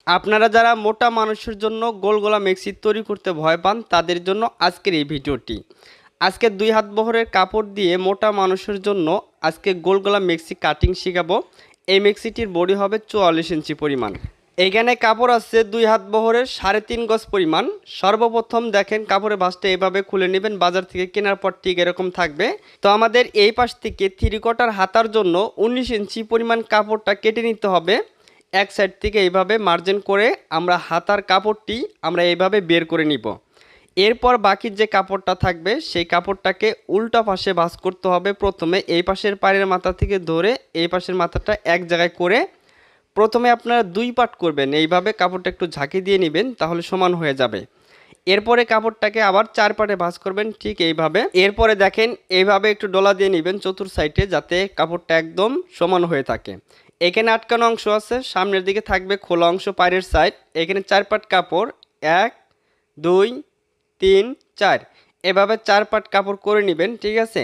আপনারা যারা মোটা মানুষের জন্য গোল গলা মেক্সি তৈরি করতে ভয় পান তাদের জন্য আজকের এই ভিডিওটি। আজকে 2 হাত বহরের কাপড় দিয়ে মোটা মানুষের জন্য আজকে গোল গলা মেক্সি কাটিং শেখাবো। এই মেক্সিটির বডি হবে 44 ইঞ্চি পরিমাণ। এইখানে কাপড় আছে 2 হাত বহরের 3.5 গজ পরিমাণ। সর্বপ্রথম দেখেন কাপড়ের ভাঁজটা এভাবে খুলে নেবেন, বাজার থেকে কেনার পর ঠিক এরকম থাকবে। তো আমাদের এই পাশ থেকে 3/4 হাতার জন্য 19 ইঞ্চি পরিমাণ কাপড়টা কেটে নিতে হবে। এক সাইড থেকে এইভাবে মার্জিন করে আমরা হাতার কাপড়টি আমরা এইভাবে বের করে নিব। এরপর বাকি যে কাপড়টা থাকবে সেই কাপড়টাকে উল্টা পাশে ভাঁজ করতে হবে। প্রথমে এই পাশের পাড়ের মাথা থেকে ধরে এই পাশের মাথাটা এক জায়গায় করে প্রথমে আপনারা 2 পাট করবেন। এইভাবে কাপড়টা একটু ঝাঁকি দিয়ে নেবেন, তাহলে সমান হয়ে যাবে। এরপরে কাপড়টাকে আবার 4 পাটে ভাঁজ করবেন ঠিক এইভাবে। এরপরে দেখেন এইভাবে একটু ডলা দিয়ে নেবেন চতুর সাইডে, যাতে কাপড়টা একদম সমান হয়ে থাকে। এখানে আটকানো অংশ আছে, সামনের দিকে থাকবে খোলা অংশ পায়ের সাইড। এখানে 4 পাট কাপড় 1 2 3 4 এভাবে 4 পাট কাপড় করে নেবেন, ঠিক আছে।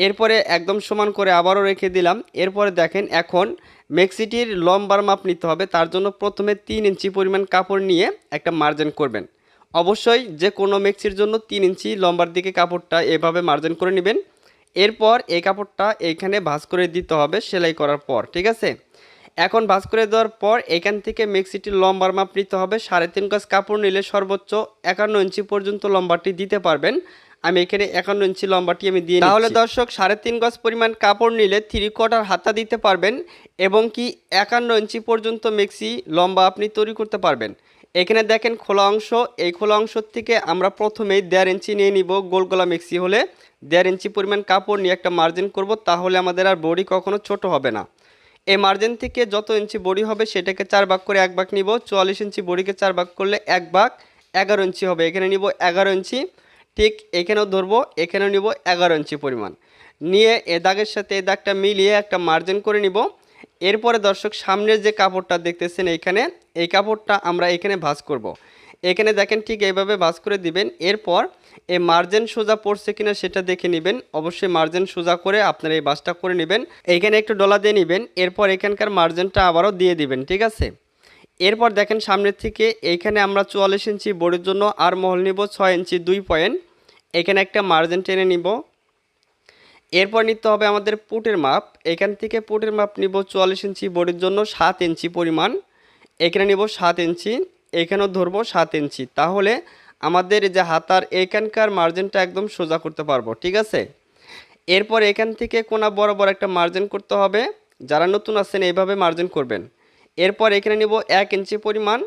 এরপরে একদম সমান করে আবারও রেখে দিলাম। এরপরে দেখেন এখন মেক্সিটির লম্বার মাপ নিতে হবে। তার জন্য প্রথমে 3 ইঞ্চি পরিমাণ কাপড় নিয়ে একটা মার্জিন করবেন। অবশ্যই যে কোনো মেক্সির জন্য 3 ইঞ্চি লম্বার দিকে কাপড়টা এভাবে মার্জিন করে নেবেন। এরপর এই কাপড়টা এইখানে ভাঁজ করে দিতে হবে সেলাই করার পর, ঠিক আছে। এখন ভাঁজ করে দেওয়ার পর এখান থেকে মেক্সিটির লম্বার মাপ নিতে হবে। 3.5 গজ কাপড় নিলে সর্বোচ্চ 51 ইঞ্চি পর্যন্ত লম্বাটি দিতে পারবেন। আমি এখানে 51 ইঞ্চি লম্বাটি আমি দিয়ে নিচ্ছি। তাহলে দর্শক 3.5 গজ পরিমাণ কাপড় নিলে 3/4 হাতা দিতে পারবেন এবং কি 51 ইঞ্চি পর্যন্ত মেক্সি লম্বা আপনি তৈরি করতে পারবেন। এখানে দেখেন খোলা অংশ, এই খোলা অংশ থেকে আমরা প্রথমেই 1.5 ইঞ্চি নিয়ে নিব। গোল গলা মেক্সি হলে 1.5 ইঞ্চি পরিমাণ কাপড় নিয়ে একটা মার্জিন করব, তাহলে আমাদের আর বডি কখনো ছোট হবে না। এই মার্জিন থেকে যত ইঞ্চি বডি হবে সেটাকে 4 ভাগ করে 1 ভাগ নিব। 44 ইঞ্চি বডিকে 4 ভাগ করলে 1 ভাগ 11 ইঞ্চি হবে। এখানে নিব 11 ইঞ্চি, ঠিক এখানেও ধরবো, এখানেও নিব 11 ইঞ্চি পরিমাণ নিয়ে এ দাগের সাথে এই দাগটা মিলিয়ে একটা মার্জিন করে নিব। এরপরে দর্শক সামনের যে কাপড়টা দেখতেছেন এইখানে, এই কাপড়টা আমরা এখানে ভাঁজ করব। এখানে দেখেন ঠিক এইভাবে ভাঁজ করে দিবেন। এরপর এই মার্জিন সোজা পড়ছে কিনা সেটা দেখে নেবেন। অবশ্যই মার্জিন সোজা করে আপনারা এই ভাঁজটা করে নেবেন। এইখানে একটু ডলা দিয়ে নেবেন। এরপর এখানকার মার্জিনটা আবারও দিয়ে দিবেন, ঠিক আছে। এরপর দেখেন সামনের থেকে এইখানে আমরা 44 ইঞ্চি বডির জন্য আর মহল নিব 6 ইঞ্চি 2 পয়েন্ট। এখানে একটা মার্জিন টেনে নিব। এরপর নিতে হবে আমাদের পুটের মাপ। এখান থেকে পুটের মাপ নিব 44 ইঞ্চি বডির জন্য 7 ইঞ্চি পরিমাণ। এখানে নিব 7 ইঞ্চি, এখানেও ধরবো 7 ইঞ্চি। তাহলে আমাদের যে হাতার এখানকার মার্জিনটা একদম সোজা করতে পারবো, ঠিক আছে। এরপর এখান থেকে কোনা বরাবর একটা মার্জিন করতে হবে। যারা নতুন আছেন এইভাবে মার্জিন করবেন। এরপর এখানে নিব 1 ইঞ্চি পরিমাণ।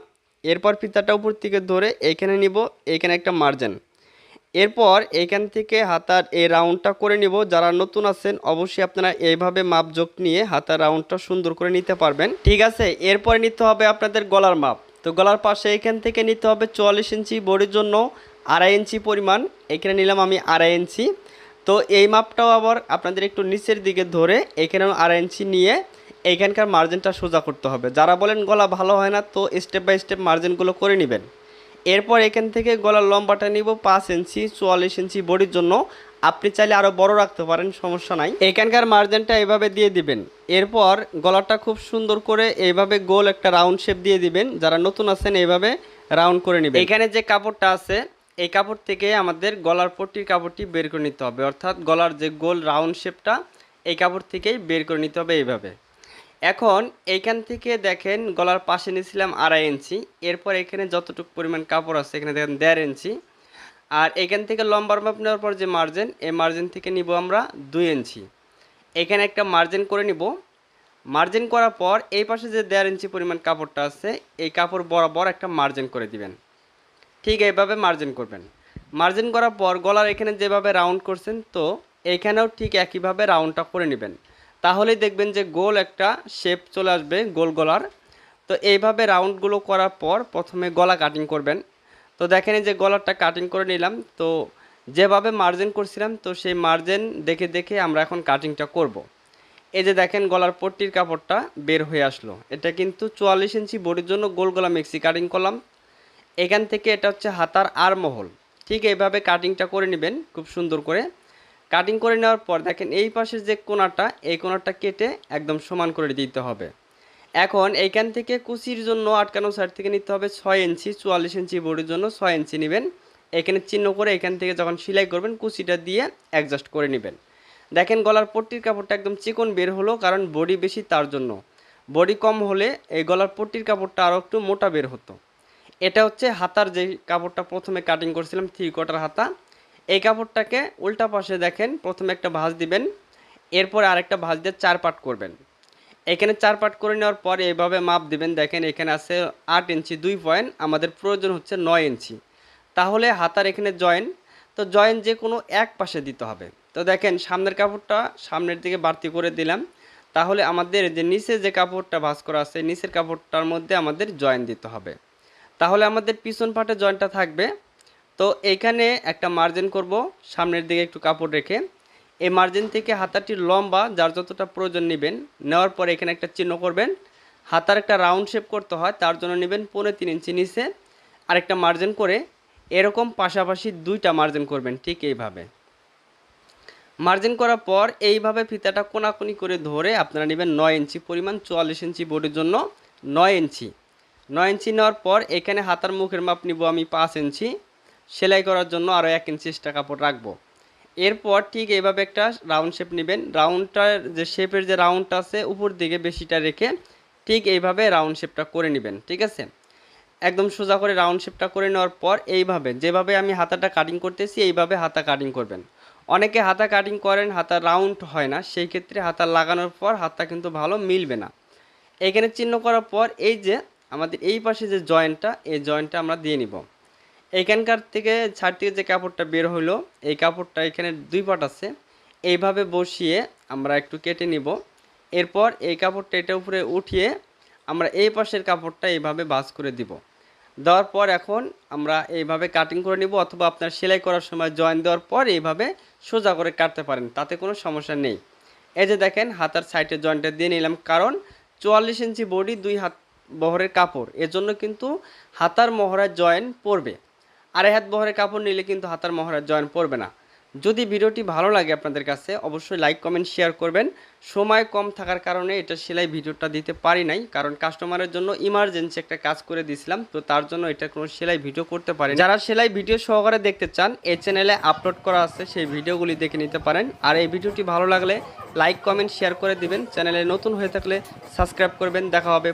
এরপর ফিতাটা উপর থেকে ধরে এখানে নিব, এখানে একটা মার্জিন। এরপর এখান থেকে হাতার এই রাউন্ডটা করে নিব। যারা নতুন আছেন অবশ্যই আপনারা এইভাবে মাপজোক নিয়ে হাতার রাউন্ডটা সুন্দর করে নিতে পারবেন, ঠিক আছে। এরপরে নিতে হবে আপনাদের গলার মাপ। তো গলার পাশে এখান থেকে নিতে হবে 44 ইঞ্চি বডির জন্য 2.5 ইঞ্চি পরিমাণ। এখানে নিলাম আমি 2.5 ইঞ্চি। তো এই মাপটাও আবার আপনাদের একটু নিচের দিকে ধরে এখানেও 2.5 ইঞ্চি নিয়ে এইখানকার মার্জিনটা সোজা করতে হবে। যারা বলেন গলা ভালো হয় না, তো স্টেপ বাই স্টেপ মার্জিনগুলো করে নেবেন। এরপর এখান থেকে গলার লম্বাটা নিব 5 ইঞ্চি। 44 ইঞ্চি বডির জন্য আপনি চাইলে আরও বড় রাখতে পারেন, সমস্যা নাই। এখানকার মার্জিনটা এইভাবে দিয়ে দিবেন। এরপর গলাটা খুব সুন্দর করে এইভাবে গোল একটা রাউন্ড শেপ দিয়ে দিবেন। যারা নতুন আছেন এইভাবে রাউন্ড করে নেবেন। এখানে যে কাপড়টা আছে এই কাপড় থেকে আমাদের গলার পট্টির কাপড়টি বের করে নিতে হবে, অর্থাৎ গলার যে গোল রাউন্ড শেপটা এই কাপড় থেকেই বের করে নিতে হবে এইভাবে। এখন এইখান থেকে দেখেন গলার পাশে নিয়েছিলাম 2.5 ইঞ্চি। এরপর এখানে যতটুকু পরিমাণ কাপড় আছে এখানে দেখেন 1.5 ইঞ্চি। আর এখান থেকে লম্বার মাপ নেওয়ার পর যে মার্জিন, এই মার্জিন থেকে নিব আমরা 2 ইঞ্চি। এখানে একটা মার্জিন করে নিব। মার্জিন করার পর এই পাশে যে 1.5 ইঞ্চি পরিমাণ কাপড়টা আছে এই কাপড় বরাবর একটা মার্জিন করে দিবেন। ঠিক এইভাবে মার্জিন করবেন। মার্জিন করার পর গলার এখানে যেভাবে রাউন্ড করছেন, তো এইখানেও ঠিক একইভাবে রাউন্ডটা করে নেবেন। তাহলেই দেখবেন যে গোল একটা শেপ চলে আসবে গোল গলার। তো এইভাবে রাউন্ডগুলো করার পর প্রথমে গলা কাটিং করবেন। তো দেখেন এই যে গলারটা কাটিং করে নিলাম। তো যেভাবে মার্জিন করছিলাম তো সেই মার্জিন দেখে দেখে আমরা এখন কাটিংটা করব। এই যে দেখেন গলার পট্টির কাপড়টা বের হয়ে আসলো। এটা কিন্তু 44 ইঞ্চি বডির জন্য গোল গলা মেক্সি কাটিং করলাম। এখান থেকে এটা হচ্ছে হাতার আর মহল। ঠিক এইভাবে কাটিংটা করে নেবেন খুব সুন্দর করে। কাটিং করে নেওয়ার পর দেখেন এই পাশের যে কোণাটা, এই কোণাটা কেটে একদম সমান করে দিতে হবে। এখন এইখান থেকে কুচির জন্য আটকানো সাইড থেকে নিতে হবে 6 ইঞ্চি, 44 ইঞ্চি বডির জন্য 6 ইঞ্চি নেবেন। এখানে চিহ্ন করে এখান থেকে যখন সেলাই করবেন কুচিটা দিয়ে অ্যাডজাস্ট করে নেবেন। দেখেন গলার পট্টির কাপড়টা একদম চিকন বের হলো, কারণ বডি বেশি তার জন্য। বডি কম হলে এই গলার পট্টির কাপড়টা আরও একটু মোটা বের হতো। এটা হচ্ছে হাতার যে কাপড়টা প্রথমে কাটিং করছিলাম 3/4 হাতা। এই কাপড়টাকে উল্টা পাশে দেখেন প্রথমে একটা ভাঁজ দিবেন, এরপর আরেকটা ভাঁজ দিয়ে 4 পার্ট করবেন। এখানে 4 পার্ট করে নেওয়ার পর এইভাবে মাপ দিবেন। দেখেন এখানে আছে 8 ইঞ্চি 2 পয়েন্ট, আমাদের প্রয়োজন হচ্ছে 9 ইঞ্চি। তাহলে হাতার এখানে জয়েন, তো জয়েন যে কোনো এক পাশে দিতে হবে। তো দেখেন সামনের কাপড়টা সামনের দিকে বাড়তি করে দিলাম, তাহলে আমাদের যে নিচে যে কাপড়টা ভাঁজ করা আছে নিচের কাপড়টার মধ্যে আমাদের জয়েন দিতে হবে, তাহলে আমাদের পিছন পাটে জয়েনটা থাকবে। তো এইখানে একটা মার্জিন করব সামনের দিকে একটু কাপড় রেখে। এই মার্জিন থেকে হাতাটির লম্বা যার যতটা প্রয়োজন নেবেন, নেওয়ার পরে এখানে একটা চিহ্ন করবেন। হাতার একটা রাউন্ড শেপ করতে হয়, তার জন্য নেবেন 3.5 ইঞ্চি নিচে আরেকটা মার্জিন করে এরকম পাশাপাশি 2টা মার্জিন করবেন। ঠিক এইভাবে মার্জিন করার পর এইভাবে ফিতাটা কোনাকুনি করে ধরে আপনারা নেবেন 9 ইঞ্চি পরিমাণ, 44 ইঞ্চি বডির জন্য 9 ইঞ্চি। 9 ইঞ্চি নেওয়ার পর এখানে হাতার মুখের মাপ নিব আমি 5 ইঞ্চি, সেলাই করার জন্য আরও 1 ইঞ্চি এক্সট্রা কাপড় রাখবো। এরপর ঠিক এইভাবে একটা রাউন্ড শেপ নেবেন। রাউন্ডটার যে শেপের যে রাউন্ডটা আছে উপর দিকে বেশিটা রেখে ঠিক এইভাবে রাউন্ড শেপটা করে নেবেন। ঠিক আছে, একদম সোজা করে রাউন্ড শেপটা করে নেওয়ার পর এইভাবে যেভাবে আমি হাতাটা কাটিং করতেছি এইভাবে হাতা কাটিং করবেন। অনেকে হাতা কাটিং করেন হাতা রাউন্ড হয় না, সেই ক্ষেত্রে হাতা লাগানোর পর হাতটা কিন্তু ভালো মিলবে না। এখানে চিহ্ন করার পর এই যে আমাদের এই পাশে যে জয়েন্টটা, এই জয়েন্টটা আমরা দিয়ে নিব। এইখানকার থেকে ছাড় থেকে যে কাপড়টা বের হলো এই কাপড়টা এখানে 2 পাট আছে, এইভাবে বসিয়ে আমরা একটু কেটে নিব। এরপর এই কাপড়টা এটা উপরে উঠিয়ে আমরা এই পাশের কাপড়টা এইভাবে ভাঁজ করে দিব। দেওয়ার পর এখন আমরা এইভাবে কাটিং করে নিব, অথবা আপনার সেলাই করার সময় জয়েন দেওয়ার পর এইভাবে সোজা করে কাটতে পারেন, তাতে কোনো সমস্যা নেই। এই যে দেখেন হাতার সাইডে জয়েন্টটা দিয়ে নিলাম, কারণ 44 ইঞ্চি বডি 2 হাত বহরের কাপড়, এজন্য কিন্তু হাতার মহড়ার জয়েন পড়বে। 2.5 হাত বহরের কাপড় নিলে কিন্তু হাতার মহড়ার জয়েন পড়বে না। যদি ভিডিওটি ভালো লাগে আপনাদের কাছে অবশ্যই লাইক কমেন্ট শেয়ার করবেন। সময় কম থাকার কারণে এটা সেলাই ভিডিওটা দিতে পারি নাই, কারণ কাস্টমারের জন্য ইমার্জেন্সি একটা কাজ করে দিয়েছিলাম, তো তার জন্য এটা কোনো সেলাই ভিডিও করতে পারি। যারা সেলাই ভিডিও সহকারে দেখতে চান এই চ্যানেলে আপলোড করা আছে, সেই ভিডিওগুলি দেখে নিতে পারেন। আর এই ভিডিওটি ভালো লাগলে লাইক কমেন্ট শেয়ার করে দিবেন। চ্যানেলে নতুন হয়ে থাকলে সাবস্ক্রাইব করবেন। দেখা হবে